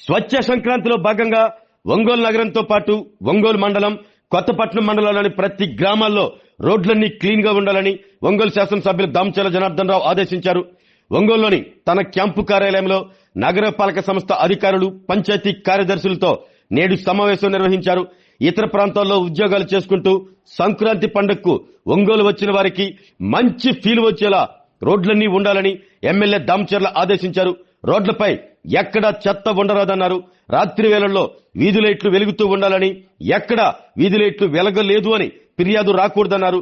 స్వచ్ఛ సంక్రాంతిలో భాగంగా ఒంగోలు నగరంతో పాటు ఒంగోలు మండలం, కొత్తపట్నం మండలంలోని ప్రతి గ్రామాల్లో రోడ్లన్నీ క్లీన్ గా ఉండాలని ఒంగోలు శాసనసభ్యులు దామచర్ల జనార్దన్ రావు ఆదేశించారు. ఒంగోలులోని తన క్యాంపు కార్యాలయంలో నగరపాలక సంస్థ అధికారులు, పంచాయతీ కార్యదర్శులతో నేడు సమావేశం నిర్వహించారు. ఇతర ప్రాంతాల్లో ఉద్యోగాలు చేసుకుంటూ సంక్రాంతి పండుగకు ఒంగోలు వచ్చిన వారికి మంచి ఫీల్ వచ్చేలా రోడ్లన్నీ ఉండాలని ఎమ్మెల్యే దామచర్ల ఆదేశించారు. రోడ్లపై ఎక్కడా చెత్త ఉండరాదన్నారు. రాత్రి వేళల్లో వీధి లైట్లు వెలుగుతూ ఉండాలని, ఎక్కడా వీధి లైట్లు వెలగలేదు అని ఫిర్యాదు రాకూడదన్నారు.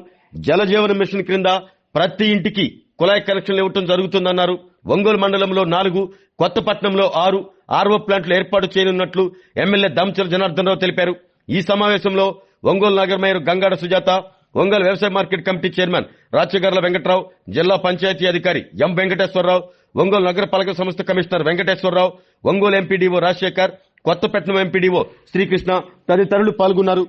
జలజీవన మిషన్ క్రింద ప్రతి ఇంటికి కుళాయి కనెక్షన్లు ఇవ్వడం జరుగుతుందన్నారు. ఒంగోలు మండలంలో 4, కొత్తపట్నంలో 6 ఆర్ఓ ప్లాంట్లు ఏర్పాటు చేయనున్నట్లు ఎమ్మెల్యే దామచర్ల జనార్దన్ రావు తెలిపారు. ఈ సమావేశంలో ఒంగోలు నగర మేయర్ గంగాడ సుజాత, ఒంగోలు వ్యవసాయ market committee chairman Rachagarla Venkatrao, జిల్లా పంచాయతీ అధికారి ఎం వెంకటేశ్వరరావు, ఒంగోలు నగరపాలక సంస్థ commissioner Venkateswararao, Ongole MPDO Rajasekhar, Kothapatnam MPDO Srikrishna తదితరులు పాల్గొన్నారు.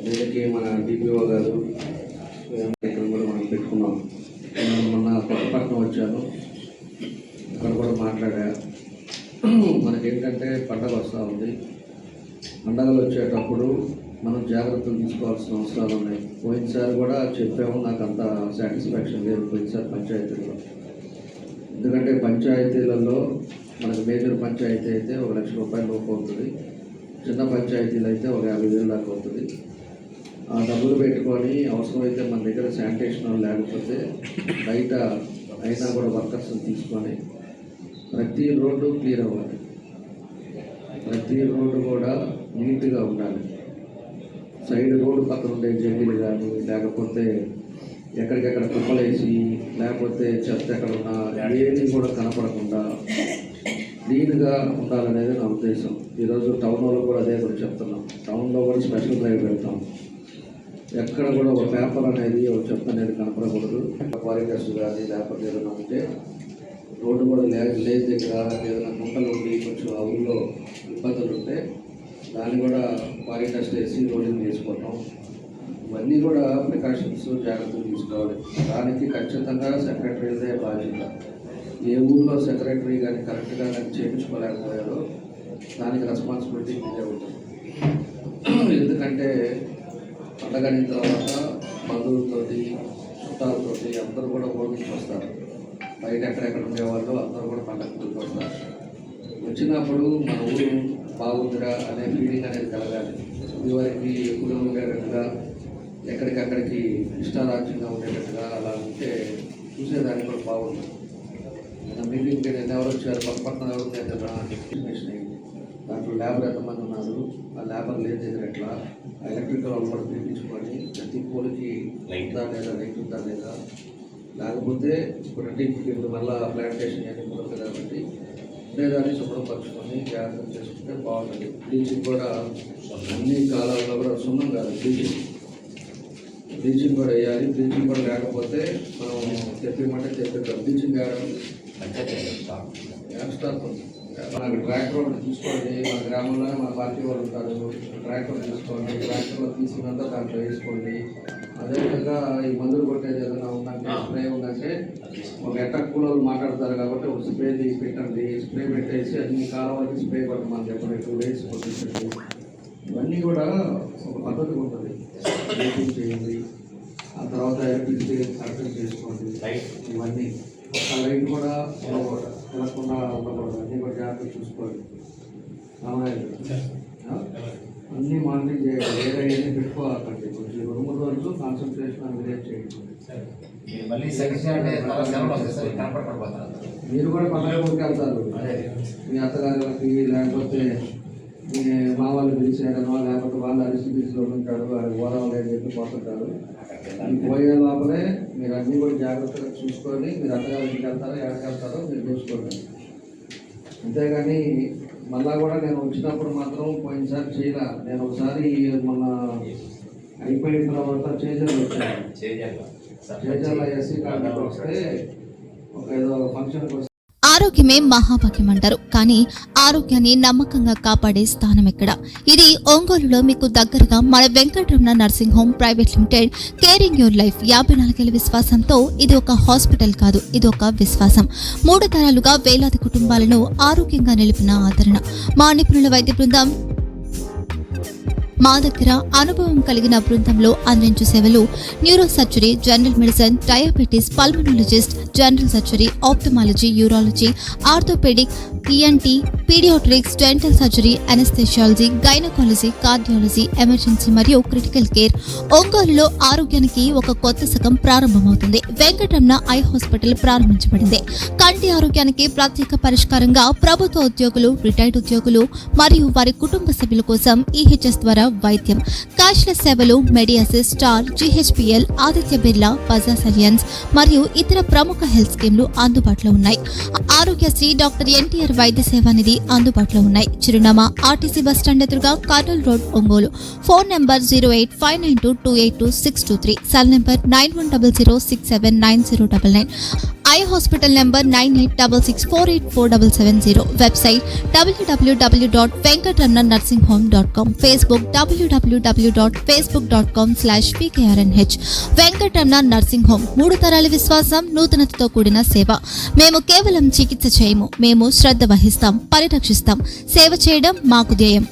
దీనికి మన డిపిఓ గారు ఇక్కడ కూడా మనం పెట్టుకున్నాం. మొన్న కొత్తపట్నం వచ్చాను, ఇక్కడ కూడా మాట్లాడా. మనకేంటంటే పండగ వస్తూ ఉంది. పండగలు వచ్చేటప్పుడు మనం జాగ్రత్తలు తీసుకోవాల్సిన అవసరాలు ఉన్నాయి. పోయినసారి కూడా చెప్పాము, నాకు అంత సాటిస్ఫాక్షన్ లేదు పోయినసారి పంచాయతీలో. ఎందుకంటే పంచాయతీలలో మనకు మేజర్ పంచాయతీ అయితే 1 లక్ష రూపాయల లోపు అవుతుంది, చిన్న పంచాయతీలు అయితే 50,000 దాకా అవుతుంది. ఆ డబ్బులు పెట్టుకొని అవసరమైతే మన దగ్గర శానిటేషన్ లేకపోతే బయట అయినా కూడా వర్కర్స్ని తీసుకొని ప్రతి రోడ్డు క్లియర్ అవ్వాలి, ప్రతి రోడ్డు కూడా నీట్గా ఉండాలి. సైడ్ రోడ్డు పక్కన ఉండే జంగిలు కానీ, లేకపోతే ఎక్కడికెక్కడ కుప్పలేసి, లేకపోతే చెత్త ఎక్కడ ఉన్నా ఏది కూడా కనపడకుండా క్లీన్గా ఉండాలనేది నా ఉద్దేశం. ఈరోజు టౌన్లో కూడా అదే కూడా చెప్తున్నాం. టౌన్లో కూడా స్పెషల్ డ్రైవ్ పెడతాం. ఎక్కడ కూడా ఒక పేపర్ అనేది, ఒక చెత్త అనేది కనపడకూడదు. క్వాలిటీస్ కానీ లేకపోతే ఏదైనా ఉంటే రోడ్డు కూడా లేదు దగ్గర ఏదైనా గుంటలు ఉండి కొంచెం ఆ ఊళ్ళో ఇబ్బందులు ఉంటే దాన్ని కూడా క్వాలిటీస్ వేసి రోడ్డుని తీసుకోవటం, ఇవన్నీ కూడా ప్రికాషన్స్ జాగ్రత్తలు తీసుకోవాలి. దానికి ఖచ్చితంగా సెక్రటరీదే బాధ్యత. ఏ ఊళ్ళో సెక్రటరీ కానీ కరెక్ట్గా కానీ చేయించుకోలేకపోయారో దానికి రెస్పాన్సిబిలిటీ మీదే ఉంటుంది. ఎందుకంటే పండగ అయిన తర్వాత బంధువులతోటి, చుట్టాలతోటి అందరూ కూడా ఓడికి వస్తారు. బయట ఎక్కడెక్కడ ఉండేవాళ్ళు అందరూ కూడా పండగకి వస్తారు. వచ్చినప్పుడు మన ఊరు బాగుందిరా అనే ఫీలింగ్ అనేది కలగాలి. ఇదివరకు ఎప్పుడు ఉండేటట్టుగా ఎక్కడికక్కడికి ఇష్టారాజ్యంగా ఉండేటట్టుగా అలా ఉంటే చూసేదానికి కూడా బాగుంటుంది. మీటింగ్ ఎవరు వచ్చారు, కొత్తపట్నం ఎవరు దగ్గర ఎస్టిమేషన్ అయింది. దాంట్లో లేబర్ ఎంతమంది ఉన్నారు, ఆ లేబర్ లేదు దగ్గర ఎట్లా, ఎలక్ట్రికల్ వాళ్ళు కూడా పిలిపించుకొని ప్రతి పోలికి ఉందా లేదా, లైట్ ఉందా లేదా, లేకపోతే ఇప్పుడు మళ్ళీ ప్లాంటేషన్ అన్నీ కుదరదు కాబట్టి ఉండేదాన్ని శుభ్రపరచుకొని జాగ్రత్త చేసుకుంటే బాగుంటుంది. బ్లీచింగ్ కూడా అన్ని కాలాల్లో కూడా సున్నం కాదు, బ్లీచింగ్ కూడా వేయాలి. బ్లీచింగ్ కూడా లేకపోతే మనం చెప్పమంటే చెప్పేది బ్లీచింగ్ వేయడం వేస్తారు. మనకు ట్రాక్టర్ ఒకటి తీసుకోండి, మన గ్రామంలోనే మన పార్టీ వాళ్ళు ఉంటారు, ట్రాక్టర్ తీసుకోండి, ట్రాక్టర్లో తీసుకున్నంత దాంట్లో వేసుకోండి. అదేవిధంగా ఈ మందులు కొట్టేది ఏదైనా ఉందంటే, స్ప్రే ఉందంటే ఒక ఎట్టక్ కూలర్లు మాట్లాడతారు కాబట్టి ఒక స్ప్రే పెట్టండి. స్ప్రే పెట్టేసి అన్ని కాలాలకి స్ప్రే కొట్టమని చెప్పండి, 2 days కొట్టించండి. ఇవన్నీ కూడా ఒక పద్ధతి ఉంటుంది. మీటింగ్ చేయండి, ఆ తర్వాత ఎలక్ట్రిసిటీ కరెక్ట్ చేసుకోండి. ఇవన్నీ ఆ లైట్ కూడా తినకుండా ఉండకూడదు, అన్నీ కూడా జాగ్రత్తగా చూసుకోవాలి. అన్నీ మానిటరింగ్ చేయాలి. ఏదైనా పెట్టుకోవాలండి. కొంచెం 2-3 రోజులు కాన్సన్ట్రేషన్ అనేది చేయండి. మీరు కూడా పండుగ ఊరికి వెళ్తారు, మీ అత్తగారికి లేకపోతే మీ మా వాళ్ళు పిలిచేయడమో, లేకపోతే వాళ్ళు అరిసిలో ఉంటారు, అది ఓరవలేని చెప్పి పోతుంటారు. పోయే లోపలే మీరు అన్నీ కూడా జాగ్రత్తగా చూసుకొని మీరు అత్తగారికి వెళ్తారో ఎక్కడికి వెళ్తారో మీరు చూసుకోండి. అంతేగాని మళ్ళా కూడా నేను వచ్చినప్పుడు మాత్రం పోయినసారి చేయలే. నేను ఒకసారి మొన్న అయిపోయిన తర్వాత చేజర్లు వచ్చాను. జేజల్ల ఎస్సీ కాలనీకి వస్తే ఏదో ఫంక్షన్కి వస్తే ఆరోగ్యమే మహాభాగ్యం అంటారు. కానీ ఆరోగ్యాన్ని నమ్మకంగా కాపాడే స్థానం ఎక్కడ? ఇది ఒంగోలులో మీకు దగ్గరగా మన Venkataramana nursing home private limited. Caring your life 54 విశ్వాసంతో ఇది ఒక హాస్పిటల్ కాదు, ఇది ఒక విశ్వాసం. 3 తరాలుగా వేలాది కుటుంబాలను ఆరోగ్యంగా నిలిపిన ఆదరణ. మా నిపుణుల వైద్య బృందం మా దగ్గర అనుభవం కలిగిన బృందంలో అందించే సేవలు neuro surgery, general medicine, diabetes, pulmonologist, general surgery, ophthalmology, urology, orthopaedic, ENT, paediatrics, dental surgery, anaesthesiology, gynaecology, cardiology, emergency మరియు క్రిటికల్ కేర్. ఒంగోలులో ఆరోగ్యానికి ఒక కొత్త శకం ప్రారంభమవుతుంది. వెంకటరమణ ఐ హాస్పిటల్ ప్రారంభించబడింది. కంటి ఆరోగ్యానికి ప్రత్యేక పరిష్కారంగా ప్రభుత్వ ఉద్యోగులు, రిటైర్డ్ ఉద్యోగులు మరియు వారి కుటుంబ సభ్యుల కోసం ఈహెచ్ఎస్ ద్వారా వైద్యం, క్యాష్లెస్ సేవలు, మెడియాసిస్, స్టార్, జీహెచ్పిఎల్, ఆదిత్య బిర్లా, బజాజ్ అలియన్స్ మరియు ఇతర ప్రముఖ హెల్త్ స్కీమ్లు అందుబాటులో ఉన్నాయి. ఆరోగ్యశ్రీ, డాక్టర్ ఎన్టీఆర్ వైద్య సేవా నిధి అందుబాటులో ఉన్నాయి. చిరునామా ఆర్టీసీ బస్టాండ్ ఎదురుగా, Kurnool road, Ongole. Phone number 08592282623, cell number 9100679099. Eye hospital number 9866484770. Website www.venkatramanarsinghome.com. Facebook www.facebook.com/pkrnh. Venkataramana nursing home. 3 తరాల విశ్వాసం, నూతనతతో కూడిన సేవ. మేము కేవలం చికిత్స చేయము, మేము శ్రద్ధ వహిస్తాం, పరిరక్షిస్తాం. సేవ చేయడం మాకు ధ్యేయం.